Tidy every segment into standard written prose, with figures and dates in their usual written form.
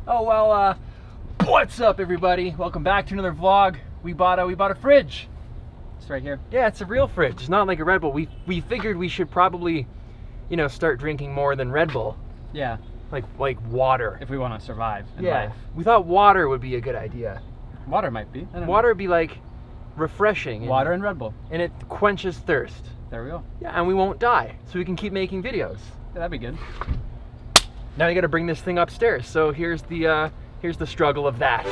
Oh well, what's up everybody? Welcome back to another vlog. We bought a fridge. It's right here. Yeah, it's a real fridge. It's not like a Red Bull. We figured we should probably, start drinking more than Red Bull. Yeah. Like water. If we want to survive in Yeah. life. We thought water would be a good idea. Water might be. Water would be like refreshing. Water and Red Bull. And it quenches thirst. There we go. Yeah, and we won't die. So we can keep making videos. Yeah, that'd be good. Now you gotta bring this thing upstairs. So here's the struggle of that.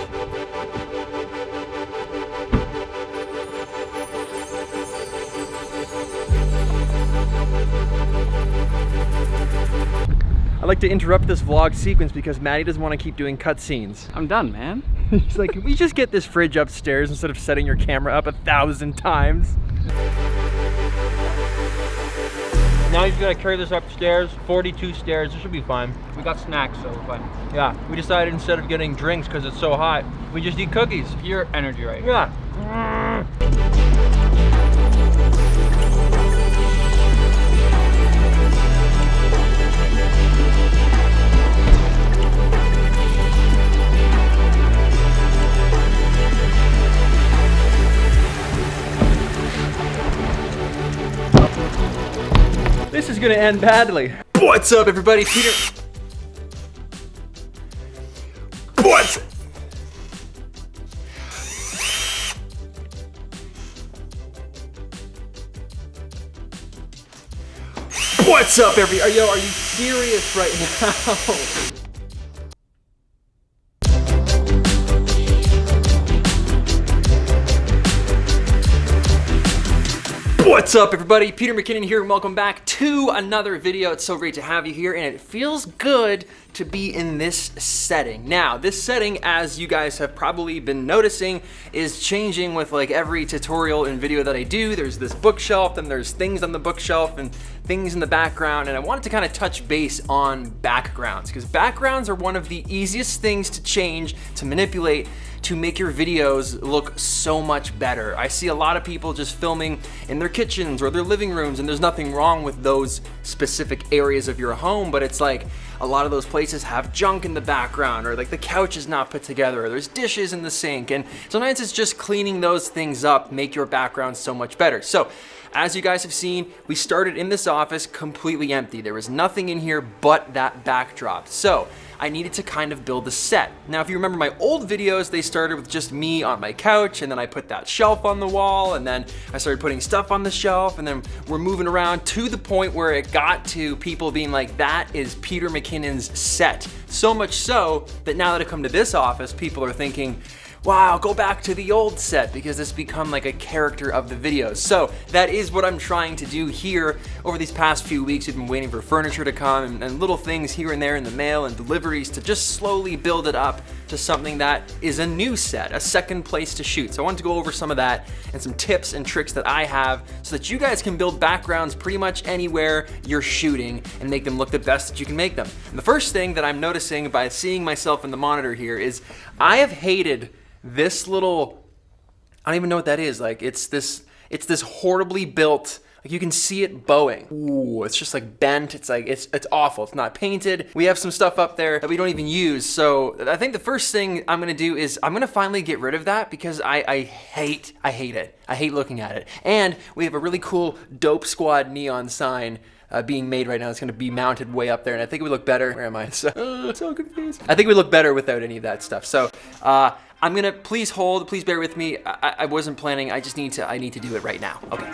I like to interrupt this vlog sequence because Maddie doesn't want to keep doing cutscenes. I'm done, man. He's like, can we just get this fridge upstairs instead of setting your camera up 1,000 times? Now he's gonna carry this upstairs, 42 stairs, this should be fine. We got snacks, so we're fine. Yeah, we decided instead of getting drinks because it's so hot, we just eat cookies. Pure energy right here. Yeah. This is gonna end badly. What's up, everybody? Peter. What? What's up, are you serious right now? What's up everybody, Peter McKinnon here and welcome back to another video. It's so great to have you here and it feels good to be in this setting. Now, this setting, as you guys have probably been noticing, is changing with like every tutorial and video that I do. There's this bookshelf and there's things on the bookshelf and things in the background, and I wanted to kind of touch base on backgrounds because backgrounds are one of the easiest things to change, to manipulate, to make your videos look so much better. I see a lot of people just filming in their kitchens or their living rooms, and there's nothing wrong with those specific areas of your home, but it's like a lot of those places have junk in the background, or like the couch is not put together, or there's dishes in the sink, and sometimes it's just cleaning those things up, make your background so much better. So, as you guys have seen, we started in this office completely empty. There was nothing in here but that backdrop. So, I needed to kind of build a set. Now, if you remember my old videos, they started with just me on my couch, and then I put that shelf on the wall, and then I started putting stuff on the shelf, and then we're moving around to the point where it got to people being like, that is Peter McKinnon's set. So much so that now that I come to this office, people are thinking, wow, go back to the old set because it's become like a character of the videos. So that is what I'm trying to do here. Over these past few weeks, we've been waiting for furniture to come and little things here and there in the mail and deliveries to just slowly build it up to something that is a new set, a second place to shoot. So I wanted to go over some of that and some tips and tricks that I have so that you guys can build backgrounds pretty much anywhere you're shooting and make them look the best that you can make them. And the first thing that I'm noticing by seeing myself in the monitor here is I have hated this little, I don't even know what that is. Like it's this horribly built, like you can see it bowing. Ooh, it's just like bent. It's like, it's awful. It's not painted. We have some stuff up there that we don't even use. So I think the first thing I'm gonna do is I'm gonna finally get rid of that because I hate it. I hate looking at it. And we have a really cool Dope Squad neon sign being made right now. It's gonna be mounted way up there, and I think it would look better. Where am I? So confused. I think we look better without any of that stuff. So I'm gonna, please bear with me. I wasn't planning. I need to do it right now. Okay.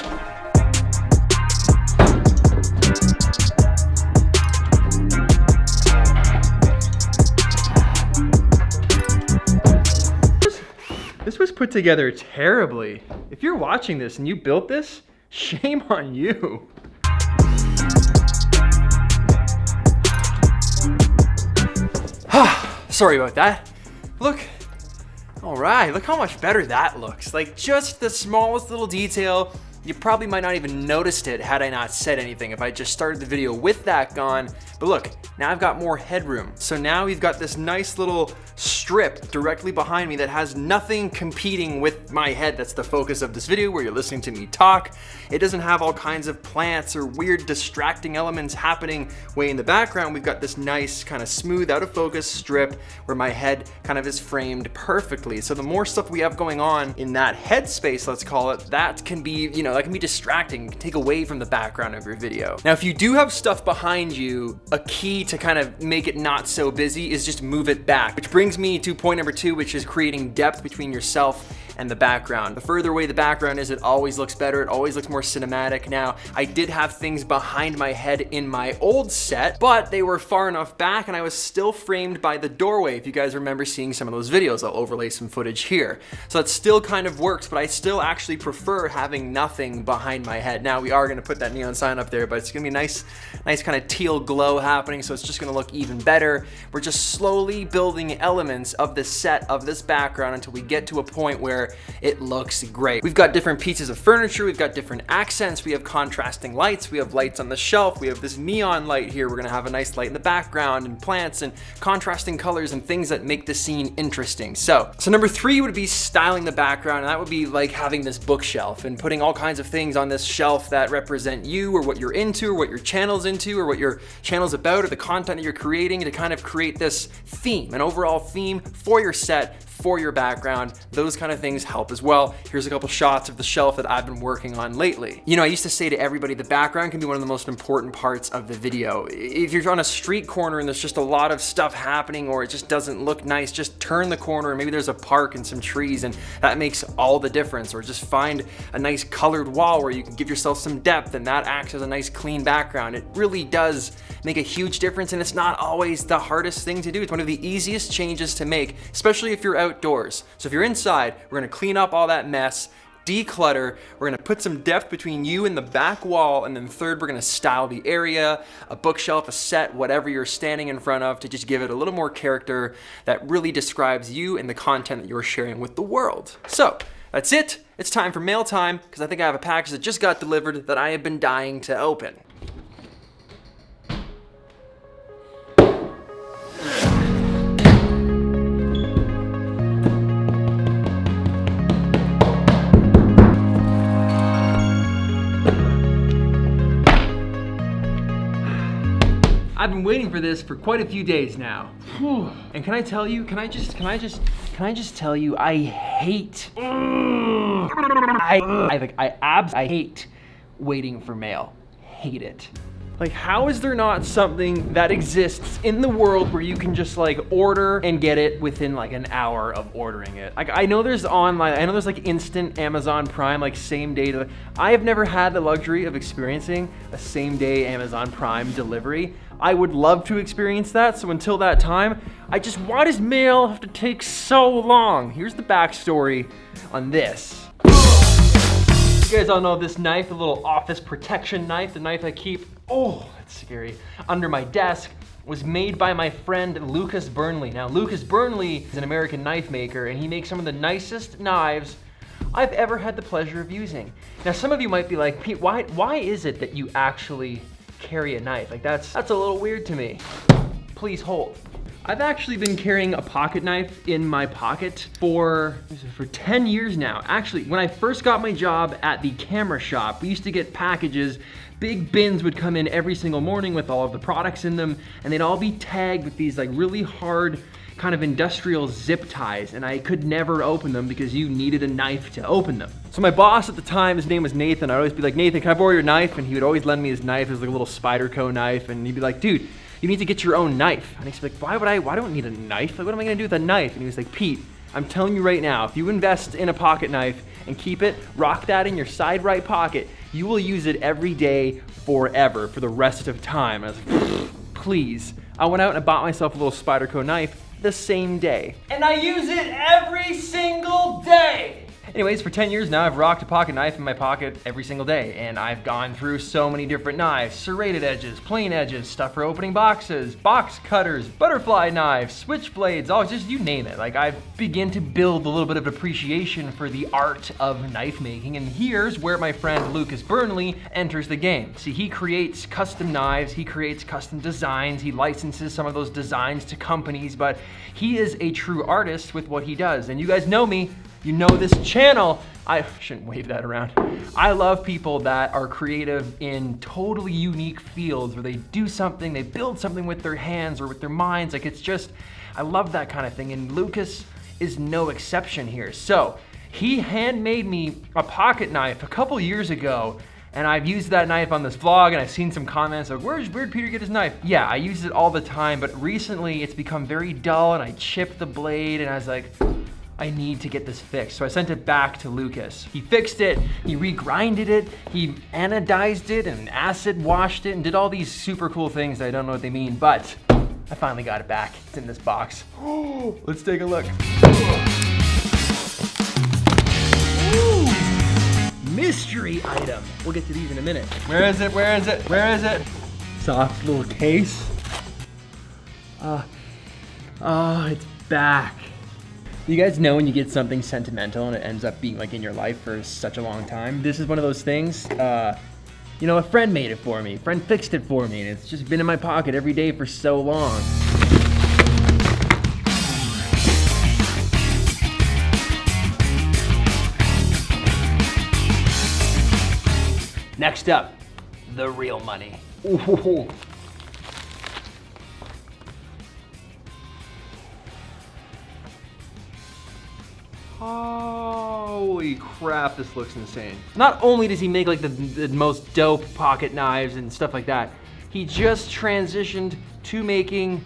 This was put together terribly. If you're watching this and you built this, shame on you. Sorry about that. Look, all right, look how much better that looks. Like just the smallest little detail You probably might not even noticed it had I not said anything, if I just started the video with that gone. But look, now I've got more headroom. So now we've got this nice little strip directly behind me that has nothing competing with my head. That's the focus of this video, where you're listening to me talk. It doesn't have all kinds of plants or weird distracting elements happening way in the background. We've got this nice kind of smooth out of focus strip where my head kind of is framed perfectly. So the more stuff we have going on in that head space, let's call it, that can be, that can be distracting, can take away from the background of your video. Now, if you do have stuff behind you, a key to kind of make it not so busy is just move it back, which brings me to point number 2, which is creating depth between yourself and the background. The further away the background is, it always looks better. It always looks more cinematic. Now, I did have things behind my head in my old set, but they were far enough back and I was still framed by the doorway. If you guys remember seeing some of those videos, I'll overlay some footage here. So it still kind of works, but I still actually prefer having nothing behind my head. Now, we are gonna put that neon sign up there, but it's gonna be nice kind of teal glow happening, so it's just gonna look even better. We're just slowly building elements of this set, of this background, until we get to a point where it looks great. We've got different pieces of furniture, we've got different accents, we have contrasting lights, we have lights on the shelf, we have this neon light here, we're gonna have a nice light in the background, and plants and contrasting colors and things that make the scene interesting. So number 3 would be styling the background, and that would be like having this bookshelf and putting all kinds of things on this shelf that represent you, or what you're into, or what your channel's into, or what your channel's about, or the content that you're creating, to kind of create this theme, an overall theme for your set, for your background. Those kind of things help as well. Here's a couple shots of the shelf that I've been working on lately. I used to say to everybody, the background can be one of the most important parts of the video. If you're on a street corner and there's just a lot of stuff happening, or it just doesn't look nice, just turn the corner and maybe there's a park and some trees, and that makes all the difference. Or just find a nice colored wall where you can give yourself some depth, and that acts as a nice clean background. It really does make a huge difference, and it's not always the hardest thing to do. It's one of the easiest changes to make, especially if you're outdoors. So if you're inside, we're gonna clean up all that mess, declutter, we're gonna put some depth between you and the back wall, and then third, we're gonna style the area, a bookshelf, a set, whatever you're standing in front of, to just give it a little more character that really describes you and the content that you're sharing with the world. So that's it. It's time for mail time, because I think I have a package that just got delivered that I have been dying to open. I've been waiting for this for quite a few days now. Whew. And can I tell you, can I just tell you, I hate, I hate waiting for mail. Hate it. Like, how is there not something that exists in the world where you can just like order and get it within like an hour of ordering it? Like, I know there's like instant Amazon Prime, like same day delivery. I have never had the luxury of experiencing a same day Amazon Prime delivery. I would love to experience that, so until that time, why does mail have to take so long? Here's the backstory on this. You guys all know this knife, the little office protection knife, the knife I keep, oh, that's scary, under my desk, was made by my friend Lucas Burnley. Now, Lucas Burnley is an American knife maker, and he makes some of the nicest knives I've ever had the pleasure of using. Now, some of you might be like, Pete, why is it that you actually carry a knife? Like, that's a little weird to me. Please hold. I've actually been carrying a pocket knife in my pocket for 10 years now. Actually, when I first got my job at the camera shop, we used to get packages. Big bins would come in every single morning with all of the products in them, and they'd all be tagged with these like really hard kind of industrial zip ties, and I could never open them because you needed a knife to open them. So my boss at the time, his name was Nathan, I'd always be like, Nathan, can I borrow your knife? And he would always lend me his knife. It was like a little Spyderco knife, and he'd be like, dude, you need to get your own knife. And he'd be like, why don't I need a knife? Like, what am I gonna do with a knife? And he was like, Pete, I'm telling you right now, if you invest in a pocket knife and keep it, rock that in your side right pocket, you will use it every day forever, for the rest of time. And I was like, please. I went out and I bought myself a little Spyderco knife the same day. And I use it every single day. Anyways, for 10 years now, I've rocked a pocket knife in my pocket every single day, and I've gone through so many different knives: serrated edges, plain edges, stuff for opening boxes, box cutters, butterfly knives, switchblades, all just you name it. Like, I've begun to build a little bit of appreciation for the art of knife making, and here's where my friend Lucas Burnley enters the game. See, he creates custom knives, he creates custom designs, he licenses some of those designs to companies, but he is a true artist with what he does. And you guys know me, you know this channel. I shouldn't wave that around. I love people that are creative in totally unique fields where they do something, they build something with their hands or with their minds. Like, it's just, I love that kind of thing, and Lucas is no exception here. So he handmade me a pocket knife a couple years ago, and I've used that knife on this vlog, and I've seen some comments like, where'd Peter get his knife? Yeah, I use it all the time, but recently it's become very dull, and I chipped the blade, and I was like, I need to get this fixed. So I sent it back to Lucas. He fixed it, he regrinded it, he anodized it and acid washed it and did all these super cool things that I don't know what they mean, but I finally got it back. It's in this box. Let's take a look. Ooh. Mystery item. We'll get to these in a minute. Where is it? Where is it? Where is it? Soft little case. Oh, it's back. You guys know when you get something sentimental and it ends up being like in your life for such a long time? This is one of those things, you know, a friend made it for me. A friend fixed it for me, and it's just been in my pocket every day for so long. Next up, the real money. Ooh. Holy crap, this looks insane. Not only does he make like the most dope pocket knives and stuff like that, he just transitioned to making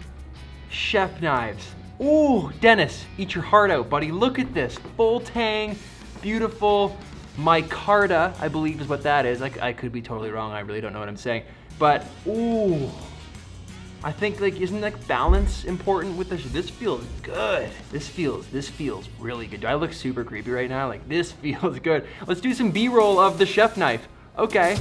chef knives. Ooh, Dennis, eat your heart out, buddy. Look at this, full tang, beautiful micarta, I believe is what that is. I could be totally wrong, I really don't know what I'm saying. But, ooh. I think, like, isn't like balance important with this? This feels good. This feels really good. Do I look super creepy right now? Like, this feels good. Let's do some B-roll of the chef knife. Okay.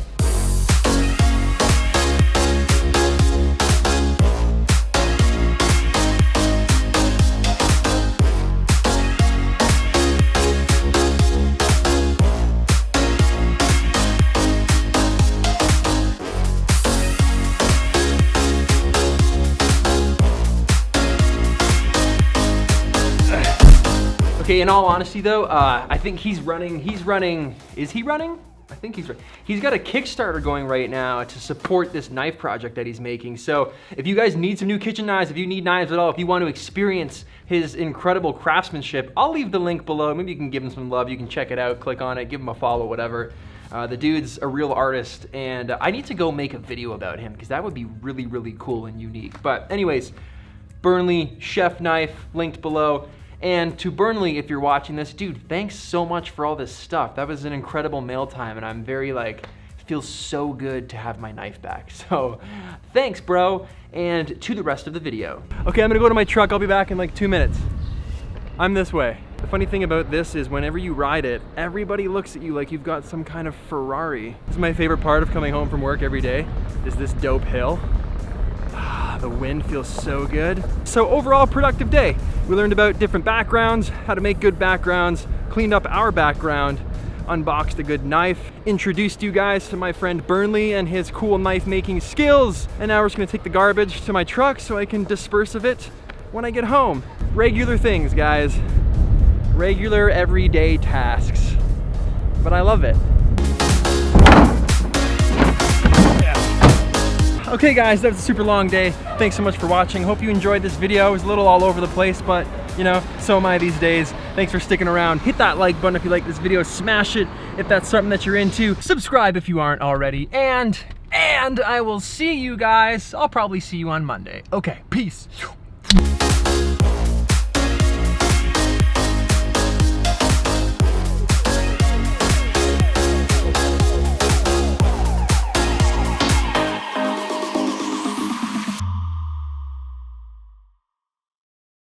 Okay, in all honesty though, I think is he running? I think he's running. He's got a Kickstarter going right now to support this knife project that he's making. So if you guys need some new kitchen knives, if you need knives at all, if you want to experience his incredible craftsmanship, I'll leave the link below. Maybe you can give him some love. You can check it out, click on it, give him a follow, whatever. The dude's a real artist, and I need to go make a video about him because that would be really, really cool and unique. But anyways, Burnley chef knife, linked below. And to Burnley, if you're watching this, dude, thanks so much for all this stuff. That was an incredible mail time, and I'm very like, feels so good to have my knife back. So thanks, bro. And to the rest of the video. Okay, I'm gonna go to my truck. I'll be back in like 2 minutes. I'm this way. The funny thing about this is whenever you ride it, everybody looks at you like you've got some kind of Ferrari. This is my favorite part of coming home from work every day, is this dope hill. The wind feels so good. So overall, productive day. We learned about different backgrounds, how to make good backgrounds, cleaned up our background, unboxed a good knife, introduced you guys to my friend Burnley and his cool knife making skills. And now we're just gonna take the garbage to my truck so I can disperse of it when I get home. Regular things, guys. Regular everyday tasks. But I love it. Okay guys, that was a super long day. Thanks so much for watching. Hope you enjoyed this video. It was a little all over the place, but you know, so am I these days. Thanks for sticking around. Hit that like button if you like this video. Smash it if that's something that you're into. Subscribe if you aren't already. And I will see you guys. I'll probably see you on Monday. Okay, peace.